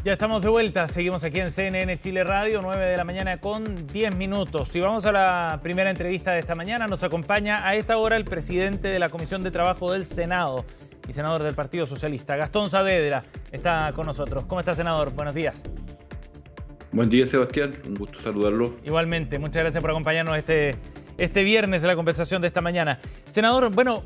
Ya estamos de vuelta, seguimos aquí en CNN Chile Radio, 9 de la mañana con 10 minutos. Y vamos a la primera entrevista de esta mañana. Nos acompaña a esta hora el presidente de la Comisión de Trabajo del Senado y senador del Partido Socialista, Gastón Saavedra, está con nosotros. ¿Cómo está, senador? Buenos días. Buen día, Sebastián. Un gusto saludarlo. Igualmente, muchas gracias por acompañarnos este viernes en la conversación de esta mañana. Senador, bueno,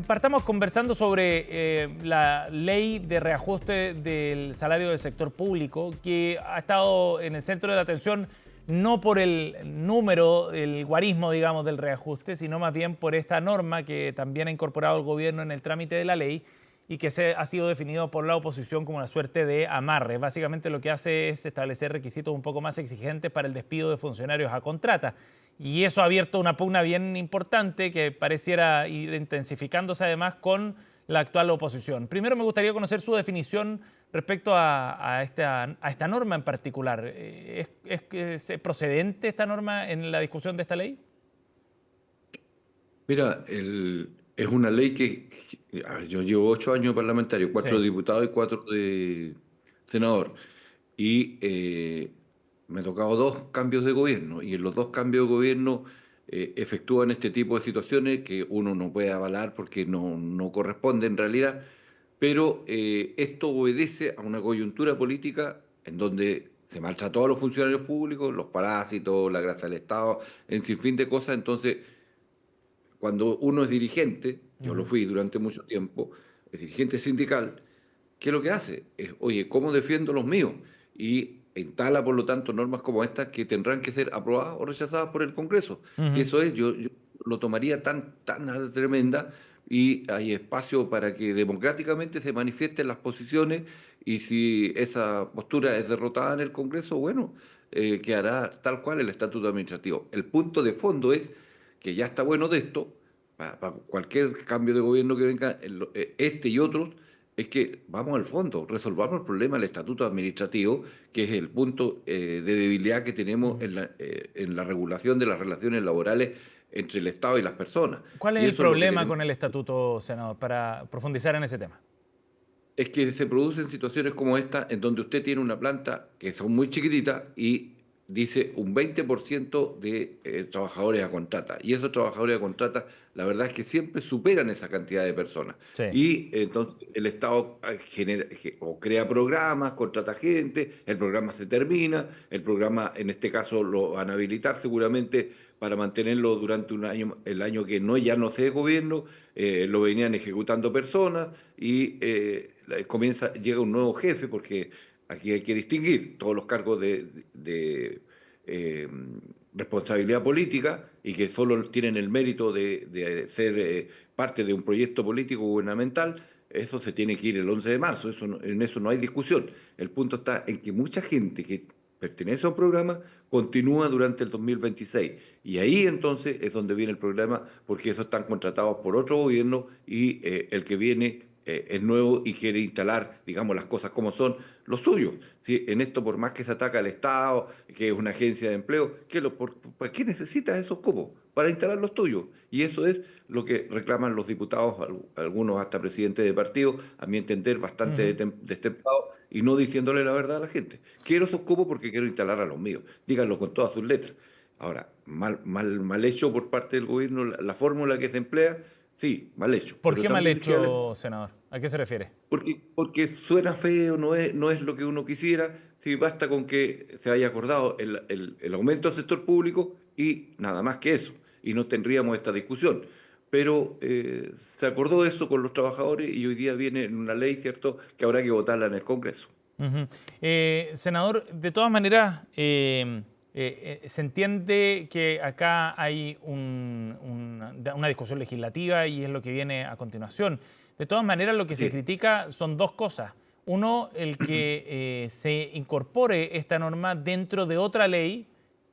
partamos conversando sobre la ley de reajuste del salario del sector público, que ha estado en el centro de la atención no por el número, el guarismo, digamos, del reajuste, sino más bien por esta norma que también ha incorporado el gobierno en el trámite de la ley y que ha sido definido por la oposición como una suerte de amarre. Básicamente lo que hace es establecer requisitos un poco más exigentes para el despido de funcionarios a contrata. Y eso ha abierto una pugna bien importante que pareciera ir intensificándose además con la actual oposición. Primero me gustaría conocer su definición respecto a esta norma en particular. ¿Es procedente esta norma en la discusión de esta ley? Mira, es una ley a ver, yo llevo 8 años parlamentario, 4 de Sí. diputado y 4 de senador. Y me ha tocado 2 cambios de gobierno. Y en los 2 cambios de gobierno efectúan este tipo de situaciones que uno no puede avalar porque no corresponde en realidad. Pero esto obedece a una coyuntura política en donde se maltrató a los funcionarios públicos, los parásitos, la grasa del Estado, en sin fin de cosas. Entonces, cuando uno es dirigente, yo lo Ujú. fui durante mucho tiempo, es dirigente sindical, ¿qué es lo que hace? Es, oye, ¿cómo defiendo los míos? Y instala, por lo tanto, normas como estas que tendrán que ser aprobadas o rechazadas por el Congreso. Si Ujú. eso es, yo lo tomaría tan a la tremenda y hay espacio para que democráticamente se manifiesten las posiciones y si esa postura es derrotada en el Congreso, bueno, quedará tal cual el estatuto administrativo. El punto de fondo es que ya está bueno de esto, para cualquier cambio de gobierno que venga, este y otros, es que vamos al fondo, resolvamos el problema del estatuto administrativo, que es el punto de debilidad que tenemos Ujú. en la regulación de las relaciones laborales entre el Estado y las personas. ¿Cuál es Y el eso es lo que problema tenemos. con el estatuto, senador, para profundizar en ese tema? Es que se producen situaciones como esta en donde usted tiene una planta que son muy chiquititas y dice un 20% de trabajadores a contrata. Y esos trabajadores a contrata, la verdad es que siempre superan esa cantidad de personas. Sí. Y entonces el Estado o crea programas, contrata gente, el programa se termina, el programa en este caso lo van a habilitar seguramente para mantenerlo durante un año, el año que ya no sea de gobierno, lo venían ejecutando personas y llega un nuevo jefe, porque aquí hay que distinguir todos los cargos de, eh, responsabilidad política y que solo tienen el mérito de ser parte de un proyecto político gubernamental. Eso se tiene que ir el 11 de marzo, en eso no hay discusión. El punto está en que mucha gente que pertenece a un programa continúa durante el 2026. Y ahí entonces es donde viene el problema, porque esos están contratados por otro gobierno y el que viene es nuevo y quiere instalar, digamos, las cosas como son, los suyos. ¿Sí? En esto, por más que se ataca al Estado, que es una agencia de empleo, ¿para qué necesitas esos cupos? Para instalar los tuyos. Y eso es lo que reclaman los diputados, algunos hasta presidentes de partido, a mi entender, bastante Ujú. destemplados y no diciéndole la verdad a la gente. Quiero esos cupos porque quiero instalar a los míos. Díganlo con todas sus letras. Ahora, mal hecho por parte del gobierno la fórmula que se emplea, sí, mal hecho, ¿Por pero qué mal también hecho, senador? ¿A qué se refiere? porque suena feo, no es lo que uno quisiera. Sí, basta con que se haya acordado el aumento del sector público y nada más que eso, y no tendríamos esta discusión. Pero se acordó eso con los trabajadores y hoy día viene en una ley, ¿cierto?, que habrá que votarla en el Congreso. Ujú. Senador, de todas maneras, se entiende que acá hay una discusión legislativa y es lo que viene a continuación. De todas maneras, lo que Así se es. critica son dos cosas. Uno, el que se incorpore esta norma dentro de otra ley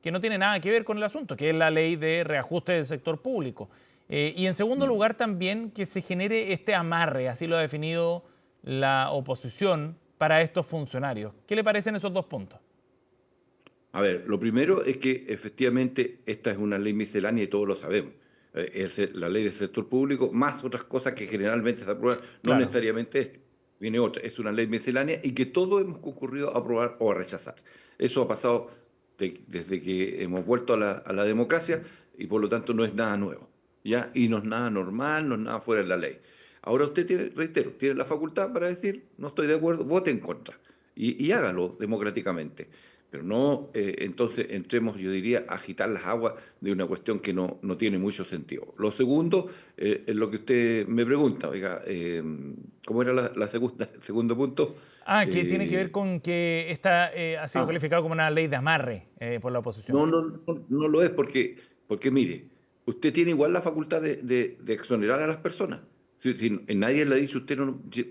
que no tiene nada que ver con el asunto, que es la ley de reajuste del sector público. Y en segundo Mm. lugar, también que se genere este amarre, así lo ha definido la oposición, para estos funcionarios. ¿Qué le parecen esos dos puntos? A ver, lo primero es que efectivamente esta es una ley miscelánea y todos lo sabemos. Es la ley del sector público, más otras cosas que generalmente se aprueban, no Claro. necesariamente esto. viene otra, es una ley miscelánea y que todos hemos concurrido a aprobar o a rechazar. Eso ha pasado desde que hemos vuelto a la democracia y por lo tanto no es nada nuevo, ¿ya? Y no es nada normal, no es nada fuera de la ley. Ahora usted tiene, reitero, tiene la facultad para decir, no estoy de acuerdo, vote en contra y hágalo democráticamente. Pero no, entonces entremos, yo diría, a agitar las aguas de una cuestión que no tiene mucho sentido. Lo segundo es lo que usted me pregunta, oiga, ¿cómo era la segunda, el segundo punto? Que tiene que ver Eh, con que esta ha sido ah, calificado como una ley de amarre por la oposición. no lo es porque mire, usted tiene igual la facultad de exonerar a las personas. Si nadie le ha dicho usted,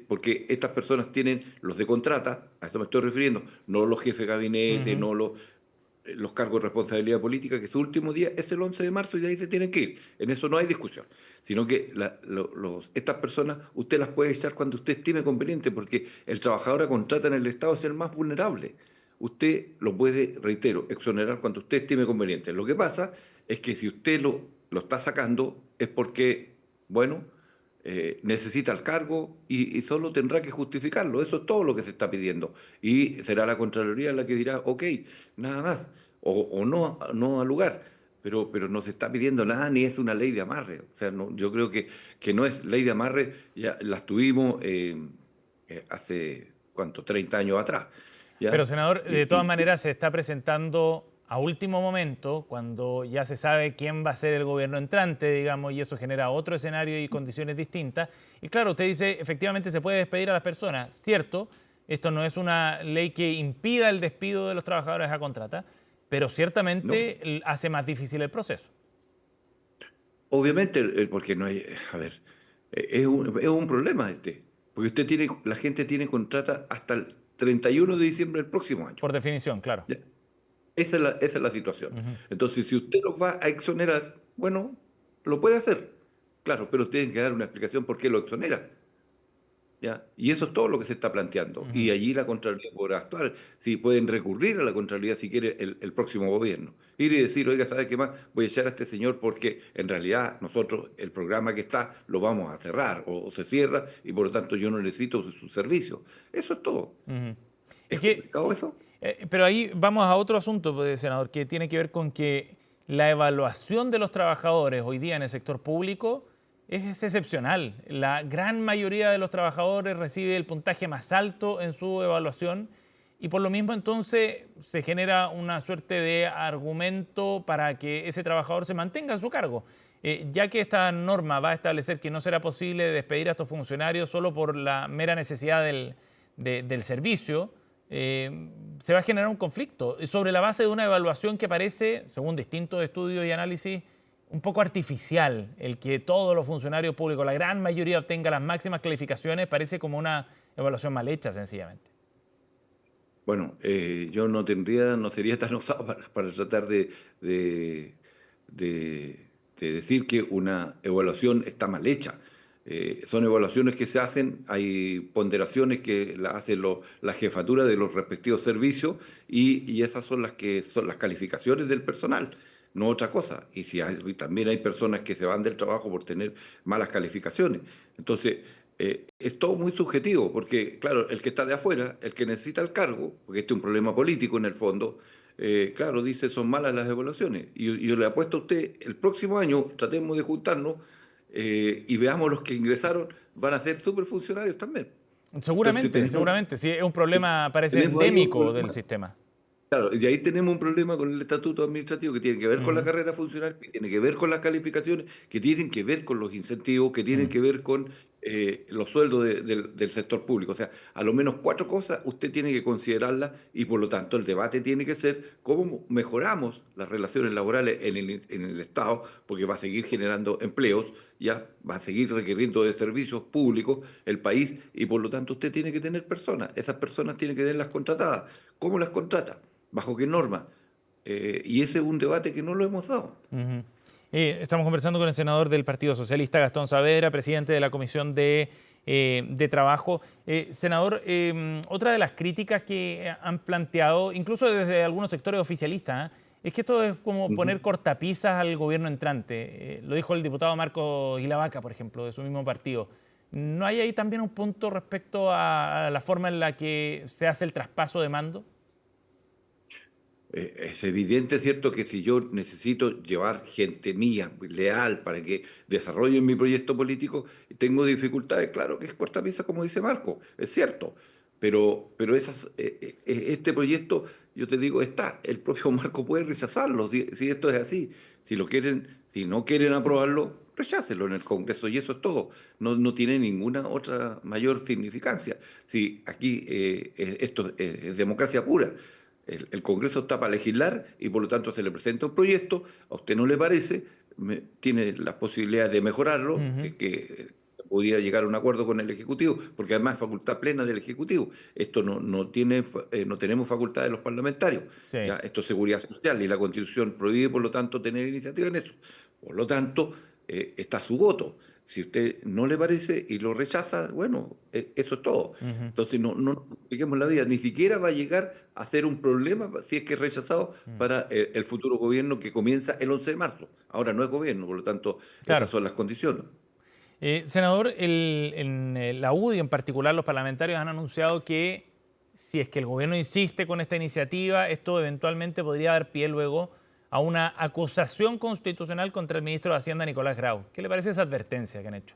porque estas personas tienen los de contrata, a esto me estoy refiriendo, no los jefes de gabinete, Ujú. no los cargos de responsabilidad política, que su último día es el 11 de marzo y de ahí se tienen que ir. En eso no hay discusión. Sino que estas personas usted las puede echar cuando usted estime conveniente, porque el trabajador a contrata en el Estado es el más vulnerable. Usted lo puede, reitero, exonerar cuando usted estime conveniente. Lo que pasa es que si usted lo está sacando es porque, bueno, necesita el cargo y solo tendrá que justificarlo. Eso es todo lo que se está pidiendo. Y será la Contraloría la que dirá, ok, nada más, o no al lugar. Pero no se está pidiendo nada ni es una ley de amarre. O sea, yo creo que no es ley de amarre, ya las tuvimos hace, ¿cuánto? 30 años atrás. Pero, ¿Ya? senador, de Y, todas y- maneras se está presentando a último momento, cuando ya se sabe quién va a ser el gobierno entrante, digamos, y eso genera otro escenario y condiciones distintas. Y claro, usted dice, efectivamente se puede despedir a las personas, cierto, esto no es una ley que impida el despido de los trabajadores a contrata, pero no, ciertamente hace más difícil el proceso. obviamente, porque no hay, a ver, es un problema este, porque la gente tiene contrata hasta el 31 de diciembre del próximo año. Por definición, claro. ¿Ya? Esa es la situación. Ujú. Entonces, si usted los va a exonerar, bueno, lo puede hacer, claro, pero tienen que dar una explicación por qué lo exonera. ¿Ya? Y eso es todo lo que se está planteando. Ujú. Y allí la Contraloría podrá actuar. Si pueden recurrir a la Contraloría si quiere el próximo gobierno. Ir y decir, oiga, ¿sabe qué más? Voy a echar a este señor porque en realidad nosotros el programa que está lo vamos a cerrar o se cierra y por lo tanto yo no necesito su servicio. Eso es todo. Ujú. ¿Es Es que complicado eso? Pero ahí vamos a otro asunto, pues, senador, que tiene que ver con que la evaluación de los trabajadores hoy día en el sector público es excepcional. La gran mayoría de los trabajadores recibe el puntaje más alto en su evaluación y por lo mismo entonces se genera una suerte de argumento para que ese trabajador se mantenga en su cargo. Ya que esta norma va a establecer que no será posible despedir a estos funcionarios solo por la mera necesidad del servicio, se va a generar un conflicto sobre la base de una evaluación que parece, según distintos estudios y análisis, un poco artificial. El que todos los funcionarios públicos, la gran mayoría, obtenga las máximas calificaciones, parece como una evaluación mal hecha, sencillamente. Bueno, yo no sería tan osado para tratar de, de decir que una evaluación está mal hecha. Son evaluaciones que se hacen, hay ponderaciones que las hace la jefatura de los respectivos servicios y esas son las que son las calificaciones del personal, no otra cosa. Y si y también hay personas que se van del trabajo por tener malas calificaciones. Entonces, es todo muy subjetivo, porque, claro, el que está de afuera, el que necesita el cargo, porque este es un problema político en el fondo, claro, dice son malas las evaluaciones. Y yo le apuesto a usted, el próximo año tratemos de juntarnos y veamos los que ingresaron, van a ser superfuncionarios también. Entonces Seguramente, seguramente. Sí, es un problema, parece tenemos ahí un endémico del problema. sistema. Claro, y ahí tenemos un problema con el estatuto administrativo que tiene que ver con la Ujú, carrera funcional, que tiene que ver con las calificaciones, que tienen que ver con los incentivos, que tienen ujú. que ver con los sueldos del sector público. O sea, a lo menos cuatro cosas usted tiene que considerarlas y por lo tanto el debate tiene que ser cómo mejoramos las relaciones laborales en el Estado, porque va a seguir generando empleos, ya va a seguir requiriendo de servicios públicos el país y por lo tanto usted tiene que tener personas. Esas personas tienen que tenerlas contratadas. ¿Cómo las contrata? ¿Bajo qué norma? Y ese es un debate que no lo hemos dado. Ujú. Estamos conversando con el senador del Partido Socialista, Gastón Saavedra, presidente de la Comisión de Trabajo. Senador, otra de las críticas que han planteado, incluso desde algunos sectores oficialistas, es que esto es como Ujú. poner cortapisas al gobierno entrante. Lo dijo el diputado Marco Ilavaca, por ejemplo, de su mismo partido. ¿No hay ahí también un punto respecto a la forma en la que se hace el traspaso de mando? Es evidente, ¿cierto?, que si yo necesito llevar gente mía, leal, para que desarrollen mi proyecto político, tengo dificultades, claro que es cortapisa, como dice Marco, es cierto, pero este proyecto, yo te digo, está, el propio Marco puede rechazarlo, si esto es así, si lo quieren, si no quieren aprobarlo, rechácenlo en el Congreso y eso es todo, no tiene ninguna otra mayor significancia. Si aquí esto es democracia pura. El Congreso está para legislar y por lo tanto se le presenta un proyecto, a usted no le parece, tiene las posibilidades de mejorarlo, Ujú. que pudiera llegar a un acuerdo con el Ejecutivo, porque además es facultad plena del Ejecutivo. Esto no tenemos facultad de los parlamentarios. Sí, ¿Ya? Esto es seguridad social y la Constitución prohíbe, por lo tanto, tener iniciativa en eso. Por lo tanto, está su voto. Si usted no le parece y lo rechaza, bueno, eso es todo. ujú, Entonces, no nos compliquemos la vida. Ni siquiera va a llegar a ser un problema si es que es rechazado mm. para el futuro gobierno que comienza el 11 de marzo. Ahora no es gobierno, por lo tanto, esas Claro. son las condiciones. Senador, la UDI en particular, los parlamentarios han anunciado que si es que el gobierno insiste con esta iniciativa, esto eventualmente podría dar pie luego a una acusación constitucional contra el ministro de Hacienda, Nicolás Grau. ¿Qué le parece esa advertencia que han hecho?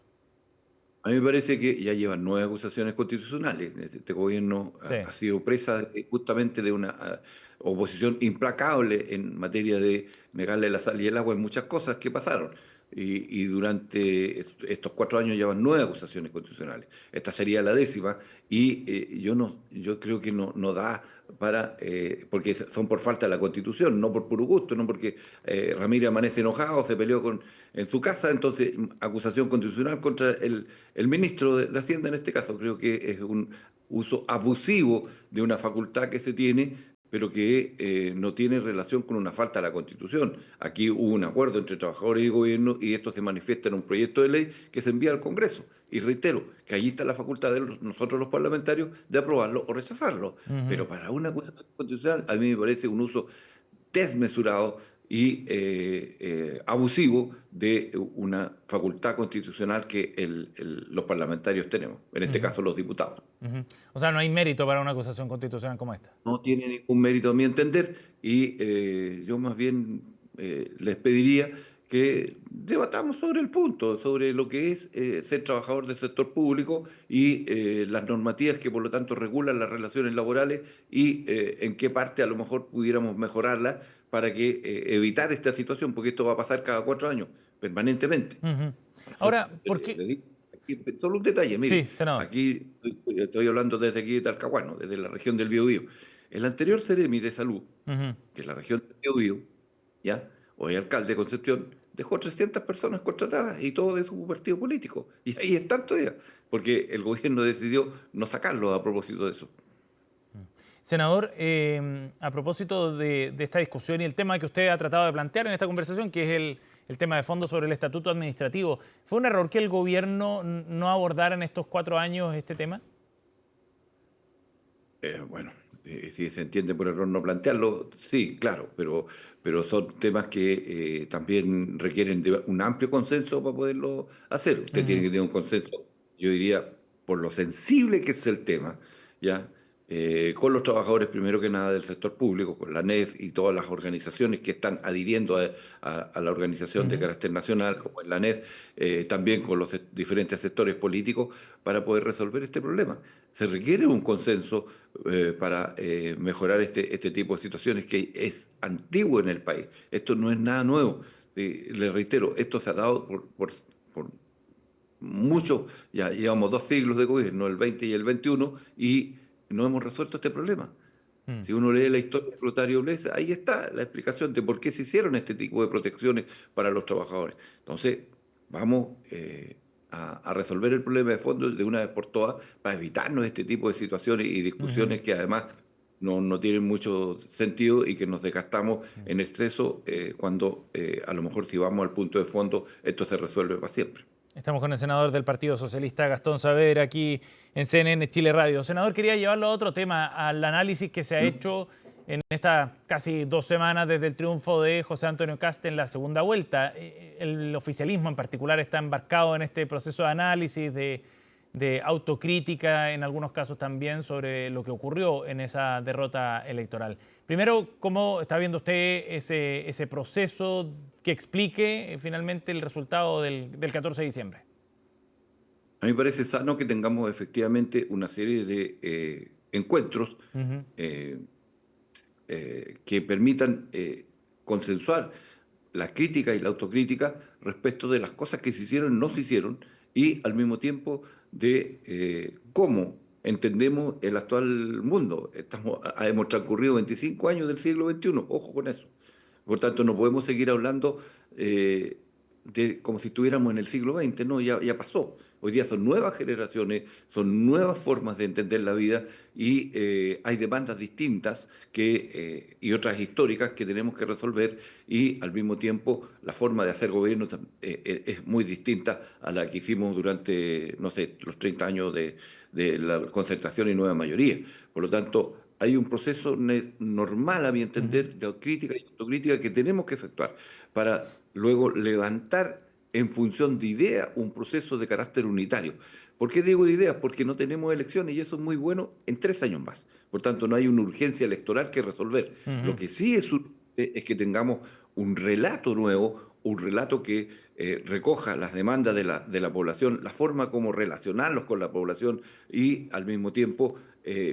A mí me parece que ya llevan 9 acusaciones constitucionales. Este gobierno Sí. ha sido presa justamente de una oposición implacable en materia de negarle la sal y el agua en muchas cosas que pasaron. Y durante estos 4 años llevan 9 acusaciones constitucionales. Esta sería la 10ª y yo creo que no da para, porque son por falta de la Constitución, no por puro gusto, no porque Ramírez amanece enojado, se peleó en su casa, entonces acusación constitucional contra el ministro de Hacienda en este caso. Creo que es un uso abusivo de una facultad que se tiene, pero que no tiene relación con una falta a la Constitución. Aquí hubo un acuerdo entre trabajadores y gobierno y esto se manifiesta en un proyecto de ley que se envía al Congreso. Y reitero que allí está la facultad de nosotros los parlamentarios de aprobarlo o rechazarlo. Ujú, Pero para una acusación constitucional a mí me parece un uso desmesurado y abusivo de una facultad constitucional que los parlamentarios tenemos, en este ujú, caso los diputados. ujú. O sea, no hay mérito para una acusación constitucional como esta. No tiene ningún mérito a mi entender y yo más bien les pediría que debatamos sobre el punto, sobre lo que es ser trabajador del sector público y las normativas que por lo tanto regulan las relaciones laborales y en qué parte a lo mejor pudiéramos mejorarlas para que evitar esta situación, porque esto va a pasar cada 4 años, permanentemente. Ujú. Nosotros, Ahora, ¿por qué? le digo, solo un detalle, Sí, mire, senador. aquí estoy hablando desde aquí de Talcahuano, desde la región del Biobío. El anterior Ceremi de Salud, Ujú. que es la región del Biobío, ¿ya? Hoy alcalde de Concepción, dejó 300 personas contratadas y todo de su partido político. Y ahí están todavía, porque el gobierno decidió no sacarlo a propósito de eso. Senador, a propósito de esta discusión y el tema que usted ha tratado de plantear en esta conversación, que es el tema de fondo sobre el estatuto administrativo, ¿fue un error que el gobierno no abordara en estos 4 años este tema? Bueno, si se entiende por error no plantearlo, sí, claro, pero son temas que también requieren de un amplio consenso para poderlo hacer. Usted tiene Ujú, que tener un consenso, yo diría, por lo sensible que es el tema, ¿ya? Con los trabajadores, primero que nada, del sector público, con la NEF y todas las organizaciones que están adhiriendo a la organización de ujú, carácter nacional, como es la NEF, también con los diferentes sectores políticos, para poder resolver este problema. Se requiere un consenso para mejorar este tipo de situaciones que es antiguo en el país. Esto no es nada nuevo. Le reitero, esto se ha dado por mucho, ya llevamos 2 siglos de gobierno, el 20 y el 21, y no hemos resuelto este problema. mm. Si uno lee la historia de Plotario Blesa, ahí está la explicación de por qué se hicieron este tipo de protecciones para los trabajadores. Entonces, vamos a resolver el problema de fondo de una vez por todas para evitarnos este tipo de situaciones y Ujú. discusiones que además no tienen mucho sentido y que nos desgastamos en exceso cuando a lo mejor si vamos al punto de fondo, esto se resuelve para siempre. Estamos con el senador del Partido Socialista, Gastón Saavedra, aquí en CNN Chile Radio. Senador, quería llevarlo a otro tema, al análisis que se ha ¿Mm? hecho en estas casi 2 semanas desde el triunfo de José Antonio Kast en la segunda vuelta. El oficialismo en particular está embarcado en este proceso de análisis, de de autocrítica en algunos casos también sobre lo que ocurrió en esa derrota electoral. Primero, ¿cómo está viendo usted ese proceso que explique finalmente el resultado del 14 de diciembre? A mí me parece sano que tengamos efectivamente una serie de encuentros Ujú. eh, que permitan consensuar la crítica y la autocrítica respecto de las cosas que se hicieron, no se hicieron, y al mismo tiempo de cómo entendemos el actual mundo. Hemos transcurrido 25 años del siglo XXI, ojo con eso. Por tanto, no podemos seguir hablando eh, como si estuviéramos en el siglo XX, no, ya pasó. Hoy día son nuevas generaciones, son nuevas formas de entender la vida y hay demandas distintas y otras históricas que tenemos que resolver y al mismo tiempo la forma de hacer gobierno es muy distinta a la que hicimos durante, no sé, los 30 años de la concertación y nueva mayoría. Por lo tanto, hay un proceso normal, a mi Ujú. entender, de crítica y autocrítica que tenemos que efectuar para luego levantar en función de ideas un proceso de carácter unitario. ¿Por qué digo de ideas? Porque no tenemos elecciones y eso es muy bueno en 3 años más. Por tanto, no hay una urgencia electoral que resolver. Lo Ujú. que sí es urgente es que tengamos un relato nuevo, un relato que recoja las demandas de la población, la forma como relacionarnos con la población y al mismo tiempo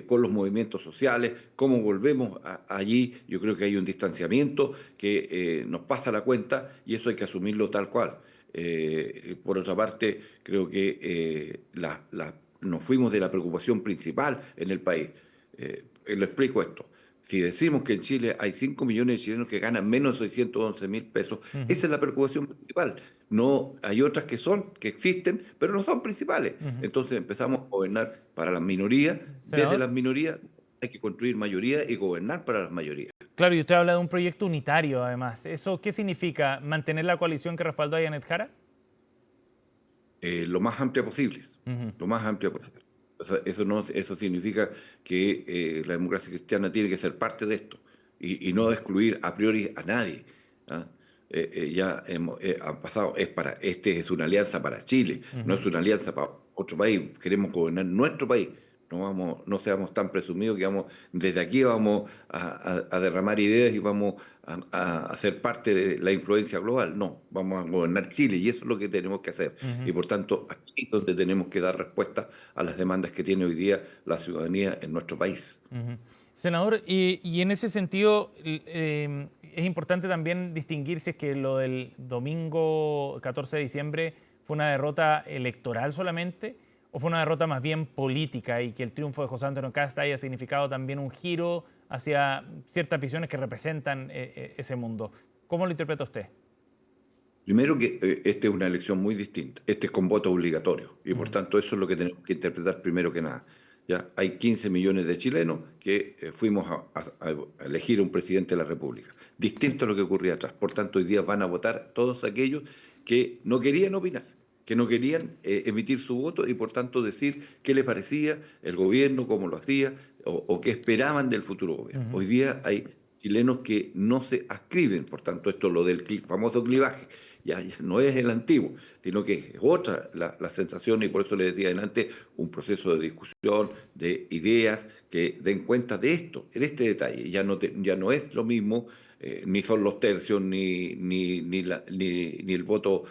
con los movimientos sociales, cómo volvemos allí. Yo creo que hay un distanciamiento que nos pasa la cuenta y eso hay que asumirlo tal cual. Por otra parte, creo que nos fuimos de la preocupación principal en el país. Lo explico esto. Si decimos que en Chile hay 5 millones de chilenos que ganan menos de 611.000 pesos, Ujú. esa es la preocupación principal. No, hay otras que existen, pero no son principales. Ujú. Entonces empezamos a gobernar para las minorías. Desde Senador, las minorías hay que construir mayoría y gobernar para las mayorías. claro, y usted habla de un proyecto unitario además. ¿Eso qué significa? ¿Mantener la coalición que respaldó a Janet Jara? Lo más amplia posible, Ujú. lo más amplia posible. O sea, eso significa que la democracia cristiana tiene que ser parte de esto y no excluir a priori a nadie. ¿Ah? Han pasado, este es una alianza para Chile, no Ujú. es una alianza para otro país. Queremos gobernar nuestro país. No seamos tan presumidos que desde aquí vamos a derramar ideas y vamos a ser parte de la influencia global. No, vamos a gobernar Chile y eso es lo que tenemos que hacer. Ujú. Y por tanto, aquí es donde tenemos que dar respuesta a las demandas que tiene hoy día la ciudadanía en nuestro país. Ujú. Senador, y en ese sentido es importante también distinguir si es que lo del domingo 14 de diciembre fue una derrota electoral solamente o fue una derrota más bien política y que el triunfo de José Antonio Kast haya significado también un giro hacia ciertas visiones que representan ese mundo. ¿Cómo lo interpreta usted? Primero que esta es una elección muy distinta. Este es con voto obligatorio y por Ujú. tanto eso es lo que tenemos que interpretar primero que nada. Ya hay 15 millones de chilenos que fuimos a elegir un presidente de la República, distinto a lo que ocurría atrás. Por tanto, hoy día van a votar todos aquellos que no querían opinar, que no querían emitir su voto y por tanto decir qué les parecía el gobierno, cómo lo hacía o qué esperaban del futuro gobierno. Ujú. Hoy día hay chilenos que no se adscriben, por tanto esto lo del famoso clivaje ya no es el antiguo, sino que es otra la sensación y por eso le decía adelante un proceso de discusión, de ideas que den cuenta de esto, de este detalle. Ya no es lo mismo, ni son los tercios, ni el voto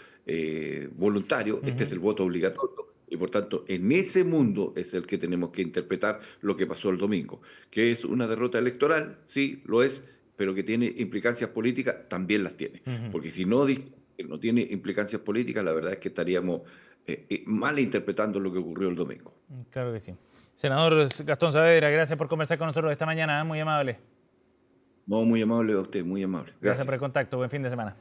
voluntario, este es Ujú. el voto obligatorio. Y por tanto, en ese mundo es el que tenemos que interpretar lo que pasó el domingo, que es una derrota electoral, sí, lo es, pero que tiene implicancias políticas, también las tiene. Ujú. Porque si no tiene implicancias políticas, la verdad es que estaríamos mal interpretando lo que ocurrió el domingo. Claro que sí. Senador Gastón Saavedra, gracias por conversar con nosotros esta mañana, muy amable. No, muy amable a usted, muy amable. Gracias por Gracias. el contacto, buen fin de semana.